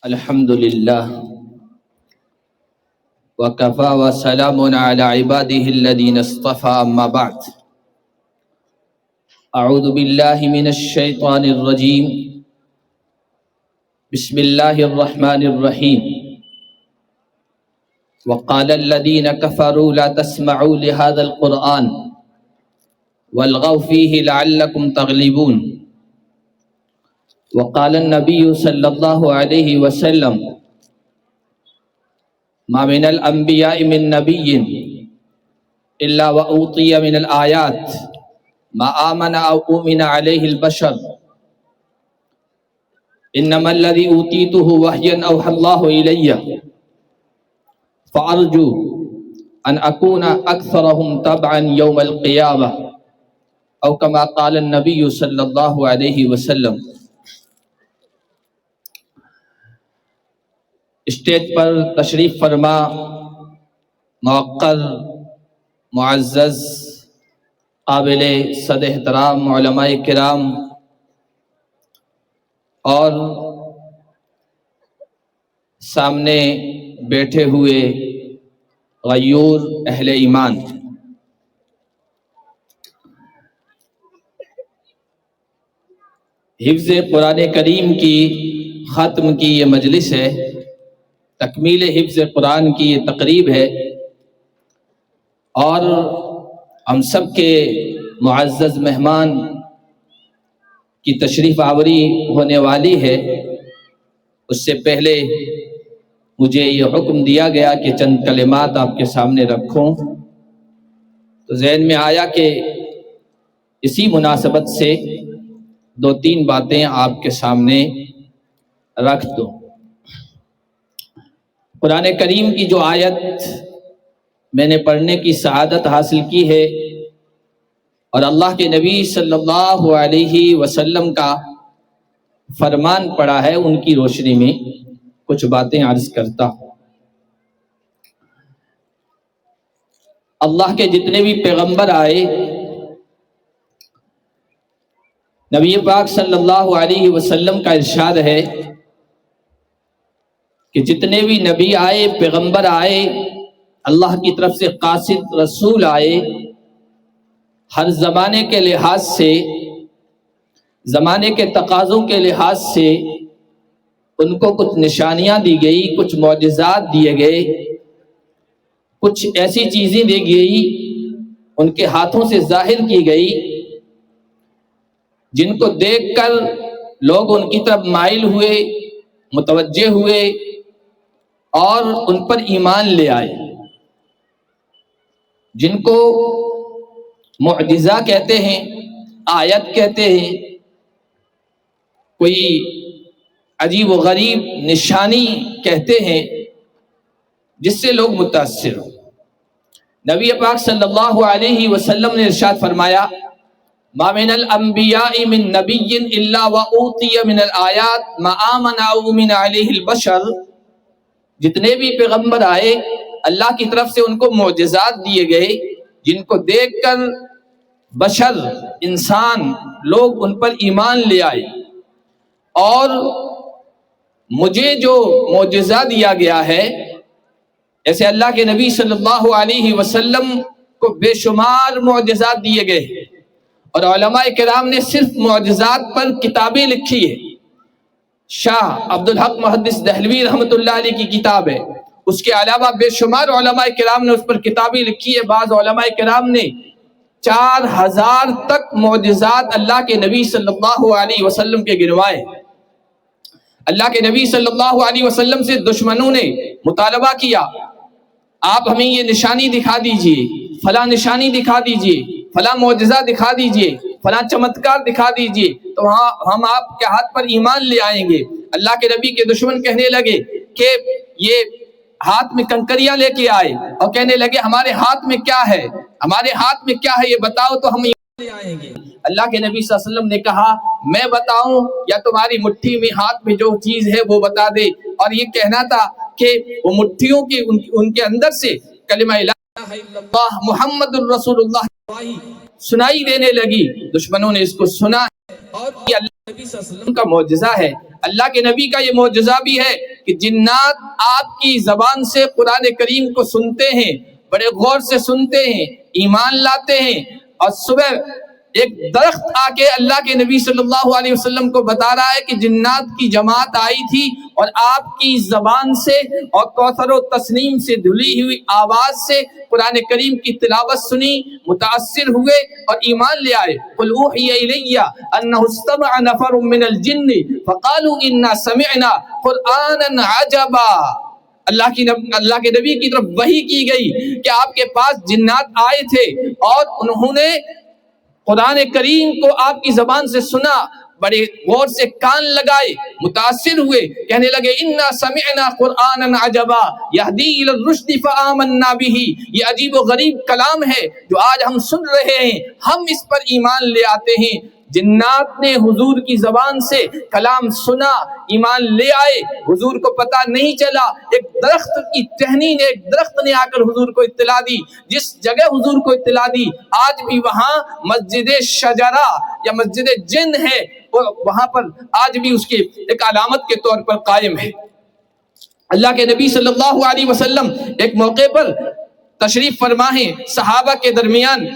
الحمد لله وكفى وسلام على عباده الذين اصطفى أما بعد أعوذ بالله من الشيطان الرجيم بسم الله الرحمن الرحيم وقال الذين كفروا لا تسمعوا لهذا القرآن والغوا فيه لعلكم تغلبون وقال النبي صلى الله عليه وسلم ما من الأنبياء من نبي إلا وأوتي من الآيات ما آمن أو أؤمن عليه البشر إنما الذي أوتيته وحيا أوحى الله إلي فأرجو أن أكون أكثرهم تبعا يوم القيامة أو كما قال النبي صلى الله عليه وسلم۔ اسٹیج پر تشریف فرما موقر معزز قابل صد احترام علماء کرام اور سامنے بیٹھے ہوئے غیور اہل ایمان، حفظ قرآن کریم کی ختم کی یہ مجلس ہے، تکمیل حفظ قرآن کی یہ تقریب ہے، اور ہم سب کے معزز مہمان کی تشریف آوری ہونے والی ہے۔ اس سے پہلے مجھے یہ حکم دیا گیا کہ چند کلمات آپ کے سامنے رکھوں، تو ذہن میں آیا کہ اسی مناسبت سے دو تین باتیں آپ کے سامنے رکھ دوں۔ قرآن کریم کی جو آیت میں نے پڑھنے کی سعادت حاصل کی ہے اور اللہ کے نبی صلی اللہ علیہ وسلم کا فرمان پڑھا ہے، ان کی روشنی میں کچھ باتیں عرض کرتا ہوں۔ اللہ کے جتنے بھی پیغمبر آئے، نبی پاک صلی اللہ علیہ وسلم کا ارشاد ہے کہ جتنے بھی نبی آئے، پیغمبر آئے، اللہ کی طرف سے قاصد رسول آئے، ہر زمانے کے لحاظ سے، زمانے کے تقاضوں کے لحاظ سے ان کو کچھ نشانیاں دی گئی، کچھ معجزات دیے گئے، کچھ ایسی چیزیں دی گئی، ان کے ہاتھوں سے ظاہر کی گئی جن کو دیکھ کر لوگ ان کی طرف مائل ہوئے، متوجہ ہوئے اور ان پر ایمان لے آئے، جن کو معجزہ کہتے ہیں، آیت کہتے ہیں، کوئی عجیب و غریب نشانی کہتے ہیں جس سے لوگ متاثر ہو۔ نبی پاک صلی اللہ علیہ وسلم نے ارشاد فرمایا ما من الانبیاء من نبی الا واوتی من الآیات ما آمن او أؤمن علیہ البشر، جتنے بھی پیغمبر آئے اللہ کی طرف سے ان کو معجزات دیے گئے جن کو دیکھ کر بشر، انسان، لوگ ان پر ایمان لے آئے، اور مجھے جو معجزہ دیا گیا ہے، ایسے اللہ کے نبی صلی اللہ علیہ وسلم کو بے شمار معجزات دیے گئے، اور علماء کرام نے صرف معجزات پر کتابیں لکھی ہے۔ شاہ عبدالحق محدث دہلوی رحمۃ اللہ علیہ کی کتاب ہے، اس کے علاوہ بے شمار علماء کرام نے اس پر کتابیں لکھی ہے۔ بعض علماء کرام نے 4000 تک معجزات اللہ کے نبی صلی اللہ علیہ وسلم کے گنوائے۔ اللہ کے نبی صلی اللہ علیہ وسلم سے دشمنوں نے مطالبہ کیا، آپ ہمیں یہ نشانی دکھا دیجئے، فلاں نشانی دکھا دیجئے، فلاں معجزہ دکھا دیجئے، فلاں چمتکار دکھا دیجئے، تو ہم آپ کے ہاتھ پر ایمان لے آئیں گے۔ اللہ کے نبی کے دشمن کہنے لگے کہ یہ ہاتھ میں کنکریاں لے کے آئے اور کہنے لگے ہمارے ہاتھ میں کیا ہے، ہمارے ہاتھ میں کیا ہے یہ بتاؤ تو ہم ایمان لے آئیں گے۔ اللہ کے نبی صلی اللہ علیہ وسلم نے کہا میں بتاؤں یا تمہاری مٹھی میں، ہاتھ میں جو چیز ہے وہ بتا دے، اور یہ کہنا تھا کہ وہ مٹھیوں کی ان کے اندر سے کلمہ لا الہ الا اللہ محمد الرسول اللہ سنائی دینے لگی۔ دشمنوں نے اس کو سنا، اور یہ اللہ کے نبی صلی اللہ علیہ وسلم کا معجزہ ہے، اللہ کے نبی کا یہ معجزہ بھی ہے کہ جنات آپ کی زبان سے قرآن کریم کو سنتے ہیں، بڑے غور سے سنتے ہیں، ایمان لاتے ہیں، اور صبح ایک درخت آ کے اللہ کے نبی صلی اللہ علیہ وسلم کو بتا رہا ہے کہ جنات کی جماعت آئی تھی اور آپ کی زبان سے اور کوثر و تسنیم سے دھلی ہوئی آواز سے قرآن کریم کی تلاوت سنی، متاثر ہوئے اور ایمان لے آئے۔ قل اوحی الی انہ استمع نفر من الجن فقالوا انا سمعنا قرآنا عجبا۔ اللہ کے نبی کی طرف وحی کی گئی کہ آپ کے پاس جنات آئے تھے اور انہوں نے قرآن کریم کو آپ کی زبان سے سنا، بڑے غور سے کان لگائے، متاثر ہوئے، کہنے لگے انا سمعنا قرآنا عجبا یہدی الی الرشد فآمنا بہ۔ یہ عجیب و غریب کلام ہے جو آج ہم سن رہے ہیں، ہم اس پر ایمان لے آتے ہیں۔ جنات نے حضور کی زبان سے کلام سنا، ایمان لے آئے۔ حضور کو پتہ نہیں چلا، ایک درخت کی ٹہنی نے، ایک درخت نے آ کر حضور کو اطلاع دی، جس جگہ حضور کو اطلاع دی آج بھی وہاں مسجد شجرہ یا مسجد جن ہے، وہاں پر آج بھی اس کی ایک علامت کے طور پر قائم ہے۔ اللہ کے نبی صلی اللہ علیہ وسلم ایک موقع پر تشریف فرما ہے، صحابہ کے درمیان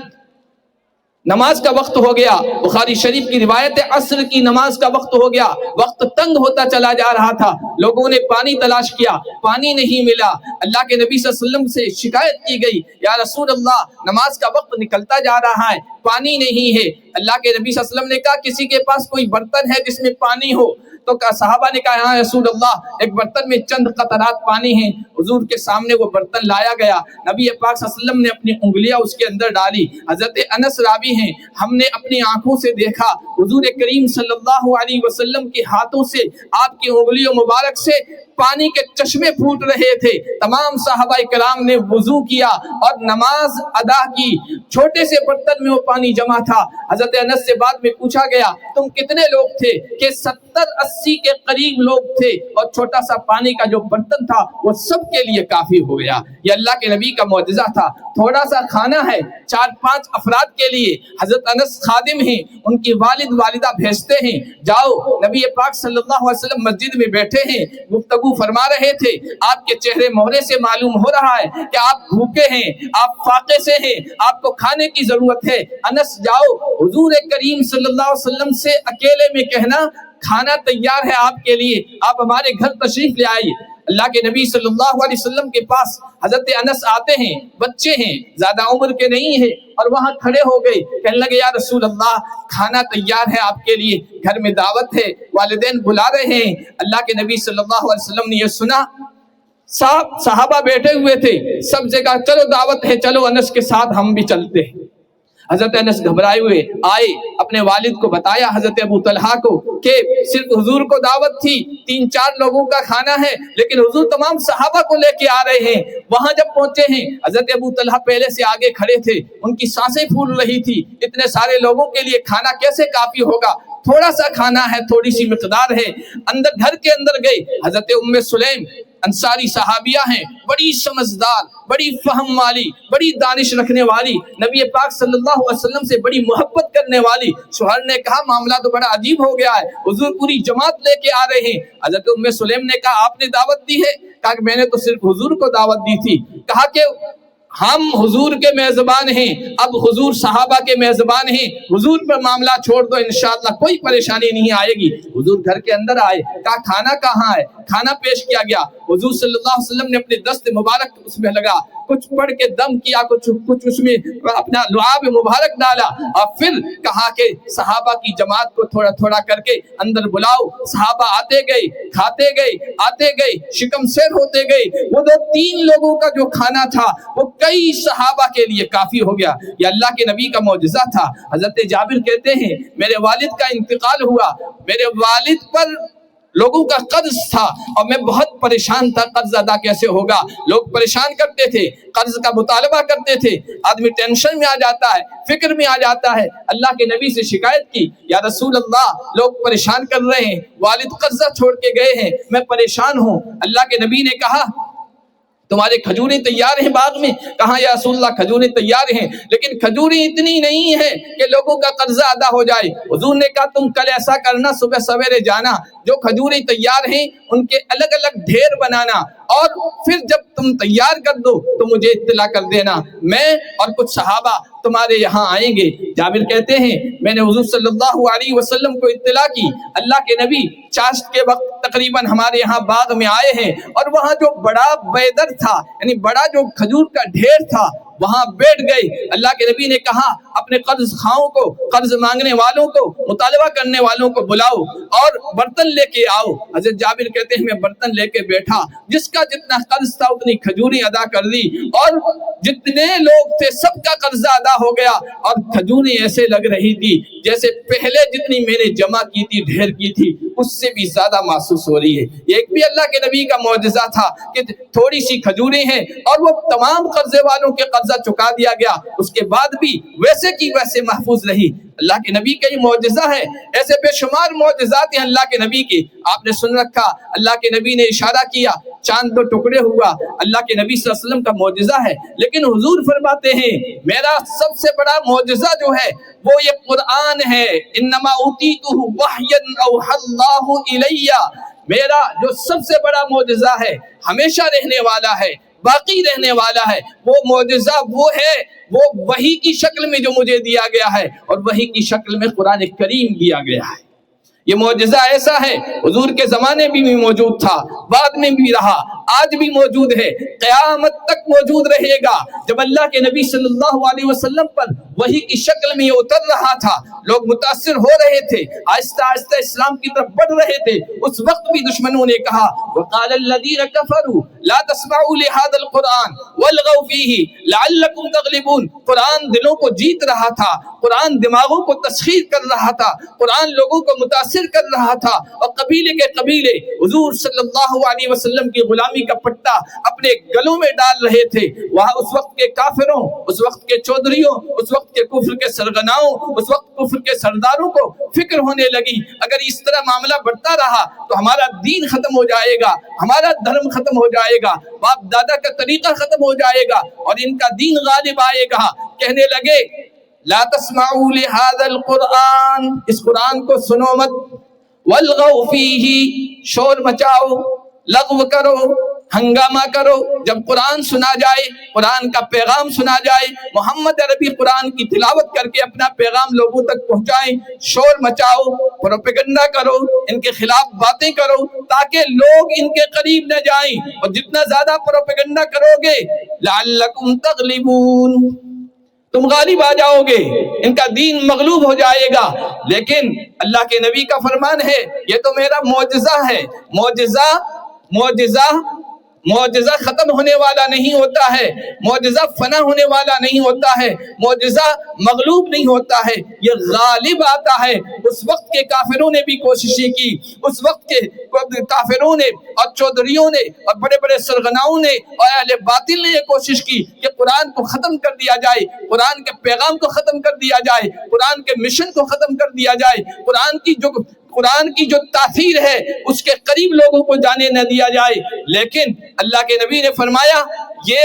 نماز کا وقت ہو گیا، بخاری شریف کی روایت ہے، عصر کی نماز کا وقت ہو گیا، وقت تنگ ہوتا چلا جا رہا تھا، لوگوں نے پانی تلاش کیا، پانی نہیں ملا۔ اللہ کے نبی صلی اللہ علیہ وسلم سے شکایت کی گئی، یا رسول اللہ نماز کا وقت نکلتا جا رہا ہے، پانی نہیں ہے۔ اللہ کے نبی صلی اللہ علیہ وسلم نے کہا کسی کے پاس کوئی برتن ہے جس میں پانی ہو؟ تو صحابہ نے کہا ہاں رسول اللہ، ایک برتن میں چند قطرات پانی ہیں۔ حضور کے سامنے وہ برتن لایا گیا، نبی پاک صلی اللہ علیہ وسلم نے اپنی انگلیاں اس کے اندر ڈالی۔ حضرت انس راوی ہیں، ہم نے اپنی آنکھوں سے دیکھا حضور کریم صلی اللہ علیہ وسلم کے ہاتھوں سے، آپ کی انگلیوں مبارک سے پانی کے چشمے پھوٹ رہے تھے۔ تمام صحابہ کرام نے وضو کیا اور نماز ادا کی، چھوٹے سے برتن میں وہ پانی جمع تھا۔ حضرت انس سے بعد میں پوچھا گیا تم کتنے لوگ تھے؟ کہ 70-80 کے قریب لوگ تھے، اور چھوٹا سا پانی کا جو برتن تھا وہ سب کے لیے کافی ہو گیا۔ یہ اللہ کے نبی کا معجزہ تھا۔ تھوڑا سا کھانا ہے 4-5 افراد کے لیے، حضرت انس خادم ہیں، ان کی والد والدہ بھیجتے ہیں، جاؤ نبی پاک صلی اللہ علیہ وسلم مسجد میں بیٹھے ہیں، گفتگو فرما رہے تھے، آپ کے چہرے مہرے سے معلوم ہو رہا ہے کہ آپ بھوکے ہیں، آپ فاقے سے ہیں، آپ کو کھانے کی ضرورت ہے۔ انس جاؤ حضور کریم صلی اللہ علیہ وسلم سے اکیلے میں کہنا کھانا تیار ہے آپ کے لیے، آپ ہمارے گھر تشریف لے آئیے۔ اللہ کے نبی صلی اللہ علیہ وسلم کے پاس حضرت انس آتے ہیں، بچے ہیں، زیادہ عمر کے نہیں ہیں، اور وہاں کھڑے ہو گئے، کہنے لگے یا رسول اللہ کھانا تیار ہے آپ کے لیے، گھر میں دعوت ہے، والدین بلا رہے ہیں۔ اللہ کے نبی صلی اللہ علیہ وسلم نے یہ سنا، صحابہ بیٹھے ہوئے تھے، سب سے کہا چلو دعوت ہے، چلو انس کے ساتھ ہم بھی چلتے ہیں۔ حضرت انس گھبرائے ہوئے آئے، اپنے والد کو بتایا حضرت ابو طلحہ کو کہ صرف حضور کو دعوت تھی، 3-4 لوگوں کا کھانا ہے، لیکن حضور تمام صحابہ کو لے کے آ رہے ہیں۔ وہاں جب پہنچے ہیں، حضرت ابو طلحہ پہلے سے آگے کھڑے تھے، ان کی سانسیں پھول رہی تھی، اتنے سارے لوگوں کے لیے کھانا کیسے کافی ہوگا؟ تھوڑا سا کھانا ہے، تھوڑی سی مقدار ہے۔ اندر گھر کے اندر گئے، حضرت ام سلیم انصاری صحابیہ ہیں، بڑی سمجھدار، بڑی فہم والی، بڑی دانش رکھنے والی، نبی پاک صلی اللہ علیہ وسلم سے بڑی محبت کرنے والی۔ شوہر نے کہا معاملہ تو بڑا عجیب ہو گیا ہے، حضور پوری جماعت لے کے آ رہے ہیں۔ حضرت ام سلیم نے کہا آپ نے دعوت دی ہے؟ کہا کہ میں نے تو صرف حضور کو دعوت دی تھی۔ کہا کہ ہم حضور کے میزبان ہیں، اب حضور صحابہ کے میزبان ہیں، حضور پر معاملہ چھوڑ دو، انشاءاللہ کوئی پریشانی نہیں آئے گی۔ حضور گھر کے اندر آئے، کہا کھانا کہاں ہے؟ کھانا پیش کیا گیا، حضور صلی اللہ علیہ وسلم نے اپنے دست مبارک اس میں لگا، کچھ پڑھ کے دم کیا، کچھ اس میں اپنا لعاب مبارک ڈالا، اور پھر کہا کہ صحابہ کی جماعت کو تھوڑا تھوڑا کر کے اندر بلاؤ۔ صحابہ آتے گئے، کھاتے گئے، آتے گئے، شکم سیر ہوتے گئے۔ وہ 2-3 لوگوں کا جو کھانا تھا وہ کئی صحابہ کے لیے کافی ہو گیا۔ یہ اللہ کے نبی کا معجزہ تھا۔ حضرت جابر کہتے ہیں میرے والد کا انتقال ہوا، میرے والد پر لوگوں کا قرض تھا اور میں بہت پریشان تھا، قرض ادا کیسے ہوگا؟ لوگ پریشان کرتے تھے، قرض کا مطالبہ کرتے تھے، آدمی ٹینشن میں آ جاتا ہے، فکر میں آ جاتا ہے۔ اللہ کے نبی سے شکایت کی، یا رسول اللہ لوگ پریشان کر رہے ہیں، والد قرضہ چھوڑ کے گئے ہیں، میں پریشان ہوں۔ اللہ کے نبی نے کہا تمہارے کھجوریں تیار ہیں باغ میں؟ کہا یا رسول اللہ کھجوریں تیار ہیں، لیکن کھجوریں اتنی نہیں ہیں کہ لوگوں کا قرضہ ادا ہو جائے۔ حضور نے کہا تم کل ایسا کرنا، صبح سویرے جانا، جو کھجوریں تیار ہیں ان کے الگ الگ ڈھیر بنانا، اور پھر جب تم تیار کر دو تو مجھے اطلاع کر دینا، میں اور کچھ صحابہ تمہارے یہاں آئیں گے۔ جابر کہتے ہیں میں نے حضور صلی اللہ علیہ وسلم کو اطلاع کی، اللہ کے نبی چاشت کے وقت تقریباً ہمارے یہاں باغ میں آئے ہیں، اور وہاں جو بڑا بیدر تھا، یعنی بڑا جو کھجور کا ڈھیر تھا، وہاں بیٹھ گئے۔ اللہ کے نبی نے کہا اپنے قرض خواہوں کو، قرض مانگنے والوں کو، مطالبہ کرنے والوں کو بلاؤ اور برتن لے کے آؤ۔ حضرت جابر کہتے ہیں میں برتن لے کے بیٹھا، جس کا جتنا قرض تھا اتنی کھجوریں ادا کر دی، اور جتنے لوگ تھے سب کا قرضہ ادا ہو گیا، اور کھجوریں ایسے لگ رہی تھی جیسے پہلے جتنی میں نے جمع کی تھی، ڈھیر کی تھی، اس سے بھی زیادہ محسوس ہو رہی ہے۔ یہ ایک بھی اللہ کے نبی کا معجزہ تھا کہ تھوڑی سی کھجوریں ہیں اور وہ تمام قرضے والوں کے قرضہ چکا دیا گیا، اس کے بعد بھی ویسے کی ویسے محفوظ رہی۔ اللہ کے نبی کا یہ معجزہ ہے۔ ایسے بے شمار معجزات ہیں اللہ کے نبی کے۔ آپ نے سن رکھا اللہ کے نبی نے اشارہ کیا چاند دو ٹکڑے ہوا، اللہ کے نبی صلی اللہ علیہ وسلم کا معجزہ ہے، لیکن حضور فرماتے ہیں میرا سب سے بڑا معجزہ جو ہے وہ یہ قرآن ہے۔ انما اوتیتہ وحیا اوحی اللہ الی، میرا جو سب سے بڑا معجزہ ہے، ہمیشہ رہنے والا ہے، باقی رہنے والا ہے، وہ معجزہ وہ ہے، وہ وحی کی شکل میں جو مجھے دیا گیا ہے، اور وحی کی شکل میں قرآن کریم دیا گیا ہے۔ یہ معجزہ ایسا ہے حضور کے زمانے میں بھی موجود تھا، بعد میں بھی رہا، آج بھی موجود ہے، قیامت تک موجود رہے گا۔ جب اللہ کے نبی صلی اللہ علیہ وسلم پر وحی کی شکل میں یہ اتر رہا تھا، لوگ متاثر ہو رہے تھے، آہستہ آہستہ اسلام کی طرف بڑھ رہے تھے، اس وقت بھی دشمنوں نے کہا وقال الذین کفروا لا تسمعوا لهذا القرآن والغوا فیہ لعلکم تغلبون۔ قرآن دلوں کو جیت رہا تھا، قرآن دماغوں کو تسخیر کر رہا تھا، قرآن لوگوں کو متاثر کر رہا تھا، اور قبیلے کے قبیلے حضور صلی اللہ علیہ وسلم کی غلامی کا پٹا اپنے گلوں میں ڈال رہے تھے۔ وہاں اس وقت کے کافروں، اس وقت کے چودھریوں، اس وقت کے کفر کے سرغناؤں، اس وقت کفر کے سرداروں کو فکر ہونے لگی اگر اس طرح معاملہ بڑھتا رہا تو ہمارا دین ختم ہو جائے گا، ہمارا دھرم ختم ہو جائے گا، باپ دادا کا طریقہ ختم ہو جائے گا، اور ان کا دین غالب آئے گا۔ کہنے لگے لا تسمعوا لهذا القرآن، اس قرآن کو سنو مت، والغوا فیہ، شور مچاؤ، لغو کرو، ہنگامہ کرو۔ جب قرآن سنا جائے، قرآن کا پیغام سنا جائے، محمد عربی قرآن کی تلاوت کر کے اپنا پیغام لوگوں تک پہنچائیں، شور مچاؤ، پروپیگنڈا کرو، ان کے خلاف باتیں کرو تاکہ لوگ ان کے قریب نہ جائیں، اور جتنا زیادہ پروپیگنڈا کرو گے لعلکم تغلبون، تم غالب آ جاؤ گے، ان کا دین مغلوب ہو جائے گا۔ لیکن اللہ کے نبی کا فرمان ہے یہ تو میرا معجزہ ہے، معجزہ ختم ہونے والا نہیں ہوتا ہے، معجزہ فنا ہونے والا نہیں ہوتا ہے، معجزہ مغلوب نہیں ہوتا ہے، یہ غالب آتا ہے۔ اس وقت کے کافروں نے بھی کوششیں کی، اس وقت کے کافروں نے اور چودھریوں نے اور بڑے بڑے سرغناؤں نے اور اہل باطل نے یہ کوشش کی کہ قرآن کو ختم کر دیا جائے، قرآن کے پیغام کو ختم کر دیا جائے، قرآن کے مشن کو ختم کر دیا جائے، قرآن کی جو تاثیر ہے اس کے قریب لوگوں کو جانے نہ دیا جائے۔ لیکن اللہ کے نبی نے فرمایا یہ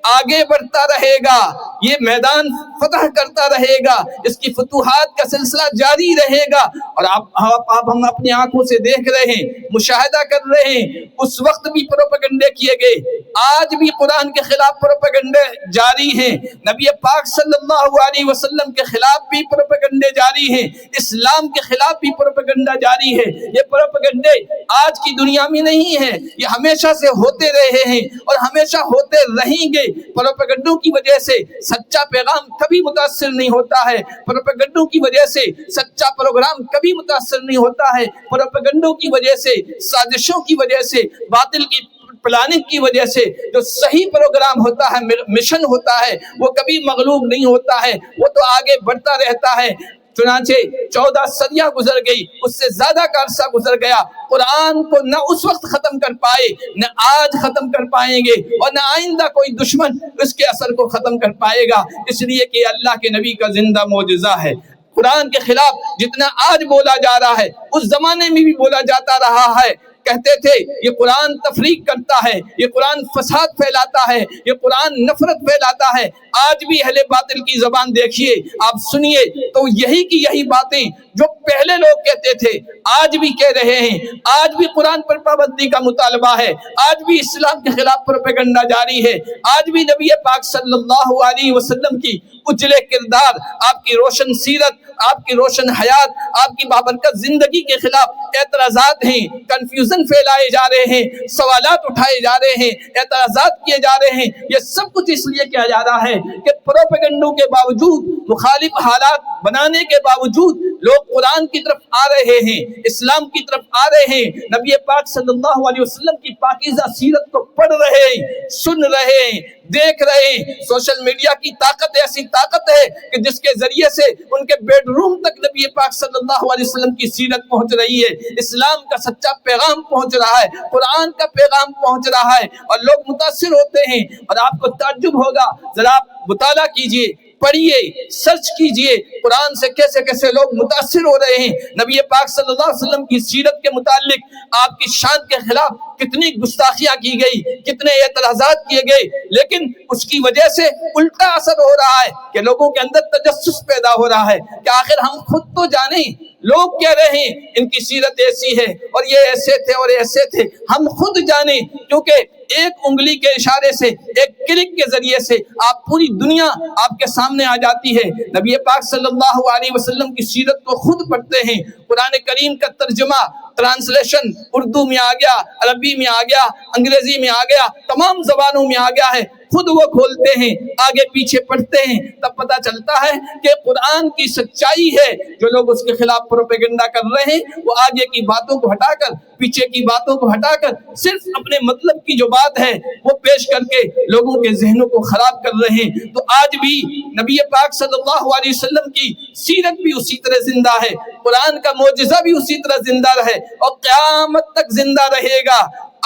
آگے بڑھتا رہے گا، یہ میدان فتح کرتا رہے گا، اس کی فتوحات کا سلسلہ جاری رہے گا۔ اور آپ ہم اپنی آنکھوں سے دیکھ رہے ہیں، مشاہدہ کر رہے ہیں، اس وقت بھی پروپیگنڈے کیے گئے، آج بھی قرآن کے خلاف پروپیگنڈے جاری ہیں، نبی پاک صلی اللہ علیہ وسلم کے خلاف بھی پروپیگنڈے جاری ہیں، اسلام کے خلاف بھی پروپیگنڈا جاری ہے۔ یہ پروپیگنڈے آج کی دنیا میں نہیں ہے، یہ ہمیشہ سے ہوتے رہے ہیں اور ہمیشہ ہوتے رہیں گے۔ پروپیگنڈوں کی وجہ سے سچا پیغام کبھی متاثر نہیں ہوتا ہے، پروپیگنڈوں کی وجہ سے سچا پروگرام کبھی متاثر نہیں ہوتا ہے، پروپیگنڈوں کی وجہ سے، سازشوں کی وجہ سے، باطل کی پلاننگ کی وجہ سے جو صحیح پروگرام ہوتا ہے، مشن ہوتا ہے، وہ کبھی مغلوب نہیں ہوتا ہے، وہ تو آگے بڑھتا رہتا ہے۔ چنانچہ 14 صدیاں گزر گئی، اس سے زیادہ کا عرصہ گزر گیا، قرآن کو نہ اس وقت ختم کر پائے، نہ آج ختم کر پائیں گے، اور نہ آئندہ کوئی دشمن اس کے اثر کو ختم کر پائے گا، اس لیے کہ اللہ کے نبی کا زندہ معجزہ ہے۔ قرآن کے خلاف جتنا آج بولا جا رہا ہے اس زمانے میں بھی بولا جاتا رہا ہے، کہتے تھے یہ قرآن تفریق کرتا ہے، یہ قرآن فساد پھیلاتا ہے، یہ قرآن نفرت پھیلاتا ہے۔ آج بھی اہل باطل کی زبان دیکھیے، آپ سنیے تو یہی کی یہی باتیں جو پہلے لوگ کہتے تھے آج بھی کہہ رہے ہیں۔ آج بھی قرآن پر پابندی کا مطالبہ ہے، آج بھی اسلام کے خلاف پروپیگنڈا جاری ہے، آج بھی نبی پاک صلی اللہ علیہ وسلم کی اجلے کردار، آپ کی روشن سیرت، آپ کی روشن حیات، آپ کی بابرکت زندگی کے خلاف اعتراضات ہیں، کنفیوژن پھیلائے جا رہے ہیں، سوالات اٹھائے جا رہے ہیں، اعتراضات کیے جا رہے ہیں۔ یہ سب کچھ اس لیے کیا جا رہا ہے کہ پروپیگنڈوں کے باوجود، مخالف حالات بنانے کے باوجود لوگ قرآن کی طرف آ رہے ہیں، اسلام کی طرف آ رہے ہیں، نبی پاک صلی اللہ علیہ وسلم کی پاکیزہ سیرت کو پڑھ رہے ہیں، سن رہے ہیں، دیکھ رہے ہیں۔ سوشل میڈیا کی طاقت ایسی طاقت ہے کہ جس کے ذریعے سے ان کے بیڈ روم تک نبی پاک صلی اللہ علیہ وسلم کی سیرت پہنچ رہی ہے، اسلام کا سچا پیغام پہنچ رہا ہے، قرآن کا پیغام پہنچ رہا ہے، اور لوگ متاثر ہوتے ہیں۔ اور آپ کو تعجب ہوگا، ذرا آپ مطالعہ کیجئے، پڑھیے، سرچ کیجئے، قرآن سے کیسے کیسے لوگ متاثر ہو رہے ہیں۔ نبی پاک صلی اللہ علیہ وسلم کی سیرت کے متعلق آپ کی شان کے خلاف کتنی گستاخیاں کی گئی، کتنے اعتراضات کیے گئے، لیکن اس کی وجہ سے الٹا اثر ہو رہا ہے کہ لوگوں کے اندر تجسس پیدا ہو رہا ہے کہ آخر ہم خود تو جانیں، لوگ کہہ رہے ہیں ان کی سیرت ایسی ہے اور یہ ایسے تھے اور ایسے تھے، ہم خود جانیں، کیونکہ ایک انگلی کے اشارے سے، ایک کلک کے ذریعے سے آپ پوری دنیا آپ کے سامنے آ جاتی ہے۔ نبی پاک صلی اللہ علیہ وسلم کی سیرت کو خود پڑھتے ہیں، قرآن کریم کا ترجمہ، ٹرانسلیشن اردو میں آ گیا، عربی میں آ گیا، انگریزی میں آ گیا، تمام زبانوں میں آ گیا ہے، خود وہ کھولتے ہیں، آگے پیچھے پڑھتے ہیں، تب پتہ چلتا ہے کہ قرآن کی سچائی ہے۔ جو لوگ اس کے خلاف پروپیگنڈا کر رہے ہیں وہ آگے کی باتوں کو ہٹا کر، پیچھے کی باتوں کو ہٹا کر صرف اپنے مطلب کی جو بات ہے وہ پیش کر کے لوگوں کے ذہنوں کو خراب کر رہے ہیں۔ تو آج بھی نبی پاک صلی اللہ علیہ وسلم کی سیرت بھی اسی طرح زندہ ہے، قرآن کا معجزہ بھی اسی طرح زندہ رہے اور قیامت تک زندہ رہے گا۔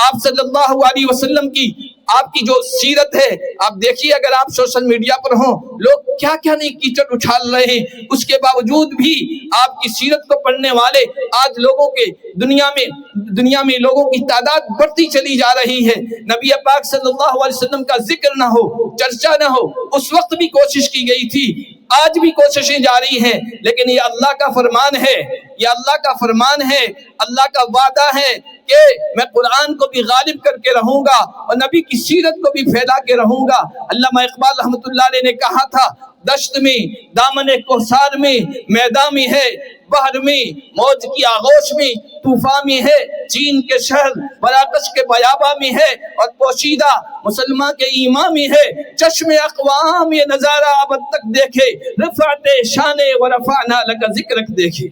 آپ صلی اللہ علیہ وسلم کی، آپ کی جو سیرت ہے، آپ دیکھیے اگر آپ سوشل میڈیا پر ہوں، لوگ کیا کیا نہیں کیچڑ اچھال رہے ہیں، اس کے باوجود بھی آپ کی سیرت کو پڑھنے والے آج لوگوں کے دنیا میں لوگوں کی تعداد بڑھتی چلی جا رہی ہے۔ نبی پاک صلی اللہ علیہ وسلم کا ذکر نہ ہو، چرچا نہ ہو، اس وقت بھی کوشش کی گئی تھی، آج بھی کوششیں جاری ہیں، لیکن یہ اللہ کا فرمان ہے، یہ اللہ کا فرمان ہے، اللہ کا وعدہ ہے کہ میں قرآن کو بھی غالب کر کے رہوں گا اور نبی کی سیرت کو بھی پھیلا کے رہوں گا۔ علامہ اقبال رحمۃ اللہ علیہ نے کہا تھا، دشت میں، دامن کوثر میں، میدان میں ہے، بحر میں، موج کی آغوش میں، طوفان میں ہے، چین کے شہر مراکش کے بیاباں میں ہے، اور پوشیدہ مسلمان کے ایمان میں ہے، چشم اقوام یہ نظارہ ابد تک دیکھے، رفعت شان و رفعنا لک ذکرک دیکھے۔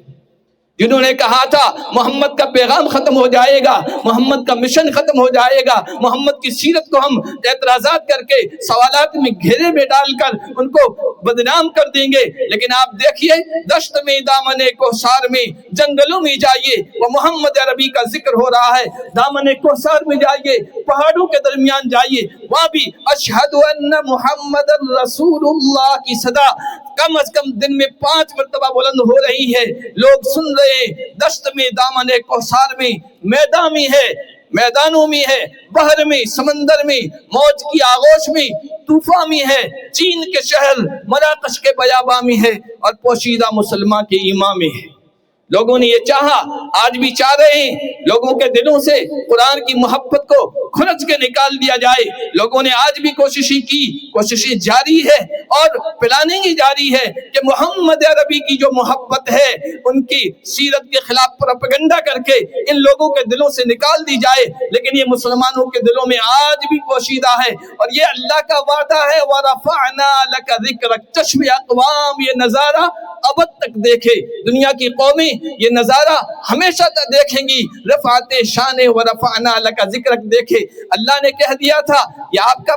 جنہوں نے کہا تھا محمد کا پیغام ختم ہو جائے گا، محمد کا مشن ختم ہو جائے گا، محمد کی سیرت کو ہم اعتراضات کر کے، سوالات میں گھیرے میں ڈال کر ان کو بدنام کر دیں گے، لیکن آپ دیکھیے دشت میں، دامن کوثر میں، جنگلوں میں جائیے وہ محمد عربی کا ذکر ہو رہا ہے، دامن کوثر میں جائیے، پہاڑوں کے درمیان جائیے، وہاں بھی اشہد ان محمد رسول اللہ کی صدا کم از کم دن میں 5 مرتبہ بلند ہو رہی ہے، لوگ سن رہے ہیں۔ دشت میں، دامن کوثر میں، میدان میں ہے، میدانوں میں ہے، بحر میں، سمندر میں، موج کی آغوش میں، طوفان میں ہے، چین کے شہر مراکش کے بیاباں میں ہے، اور پوشیدہ مسلمان کے ایمان میں ہے۔ لوگوں نے یہ چاہا، آج بھی چاہ رہے ہیں، لوگوں کے دلوں سے قرآن کی محبت کو کھرچ کے نکال دیا جائے۔ لوگوں نے آج بھی کوششیں کی، کوششیں جاری ہے اور پلاننگ جاری ہے کہ محمد عربی کی جو محبت ہے ان کی سیرت کے خلاف پروپیگنڈا کر کے ان لوگوں کے دلوں سے نکال دی جائے، لیکن یہ مسلمانوں کے دلوں میں آج بھی پوشیدہ ہے، اور یہ اللہ کا وعدہ ہے، وَرَفَعْنَا لَكَ ذِكْرَكَ۔ چشم اقوام یہ نظارہ ابد تک دیکھے، دنیا کی قومیں یہ نظارہ ہمیشہ تک دیکھیں گی، رفعت شان و رفعنا لک ذکرک دیکھے۔ اللہ نے کہہ دیا تھا یہ آپ کا